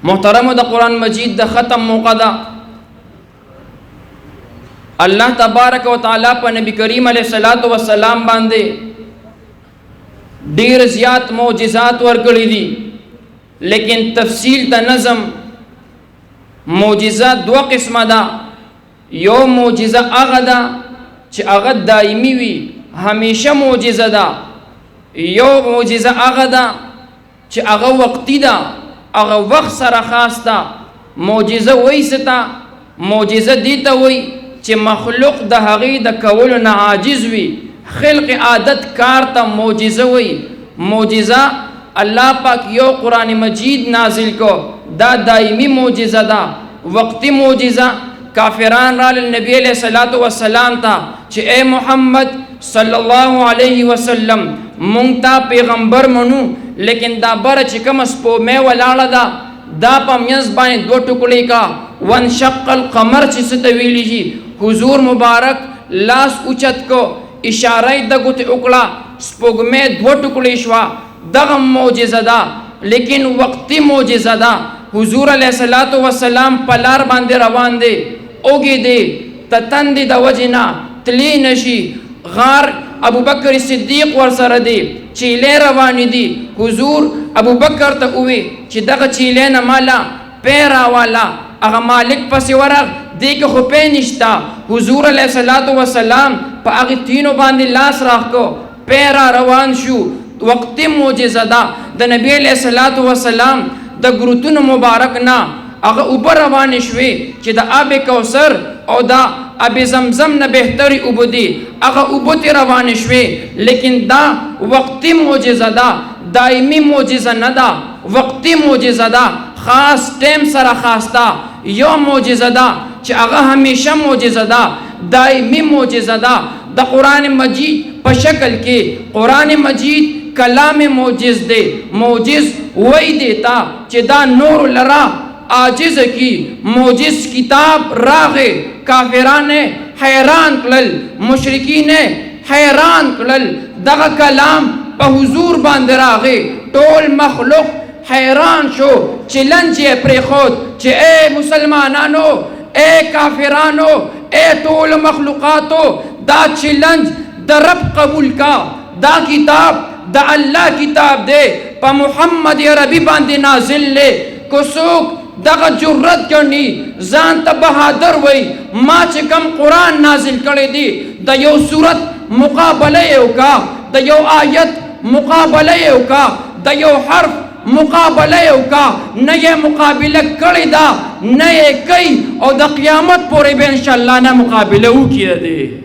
محترم د قرآن مجید د ختم موقع ده. الله تبارک و تعالی په نبی کریم علیه الصلاۃ والسلام باندې ډیر زیات معجزات ورکړي دي، لیکن تفصیل د نظم معجزات دو قسمه ده. یو معجزه هغه ده چې هغه دایمي وي، همیشه معجزه ده. یو معجزه هغه ده چې هغه وقتی ده، هغه وخت سره خاص ده. معجزه وایسته، معجزه دی ته وای چې مخلوق د هغې د کولو نه عاجز وي، خلق عادت کار ته معجزه وای. معجزه الله پاک یو قرآن مجید نازل کو، دا دائمی معجزه ده. وقتی معجزه کافران را نبی علیہ الصلوۃ والسلام تا چې اے محمد صلی الله علیه وسلم مونږ ته پیغمبر منو، لیکن دا بر چې کوم سپومې ولاړه ده دا په میز باندې دوه ټوکړې کا. وانشق القمر چې څه ته ویلی شي، حضور مبارک لاس اوچت کو، اشاره د ګوتې وکړه، سپوږمۍ دوه ټوکړې شوه. دغه معجزه ده، لیکن وقتی معجزه ده. حضور علیه الصلاۃ والسلام په لار باندې روان دی، اوږې دی، تتندې د وجې نه تلی نشي. غار ابو بکر صدیق ورسره دی، چیلې روانې دي. حضور ابو بکر ته ووی چې دغه چیلې نه مالا پی راواله. هغه مالک پسې ورغ، دی که خو پی نشته. حضور علیه الصلاۃ والسلام په هغې تینو باندې لاس راښکو، پی را روان شو. وقتی معجزه ده. د نبی علیه الصلاۃ والسلام د ګروتونو مبارک نه هغه اوبه روانې شوې چې د آب کوثر او د آب زمزم نه بهترې اوبه دي، هغه اوبه ترې روانې شوې. لیکن دا وقتی معجزه ده، دایمي معجزه نه ده. وقتی معجزه ده، خاص ټیم سره خاص ده. یو معجزه ده چې هغه همیشه معجزه ده، دایمي معجزه ده. د قرآن مجید په شکل کې قرآن مجید کلام معجز دی. معجز وای دیتا چې دا نور لرا عاجز کی. معجز کتاب راغه، کافران حیران کړل، مشرکین حیران کړل. دغه کلام په حضور باندې راغه، ټول مخلوق حیران شو. چیلنج یې پرېښود چې اے مسلمانانو، اے کافرانو، اے ټول مخلوقاتو، دا چیلنج د رب قبول کا. دا کتاب د الله کتاب دی، په محمد عربي باندې نازل لے. کو څوک دغه جرأت کوي ځان ته بهادر وای، ما چې کوم قرآن نازل کړی دی د یو سورت مقابله یې وکړه، د یو آیت مقابله یې وکړه، د یو حرف مقابله یې وکړه. نه یې مقابله کړې ده، نه یې کوي، او د قیامت پورې به انشاءالله نه مقابله وکړي.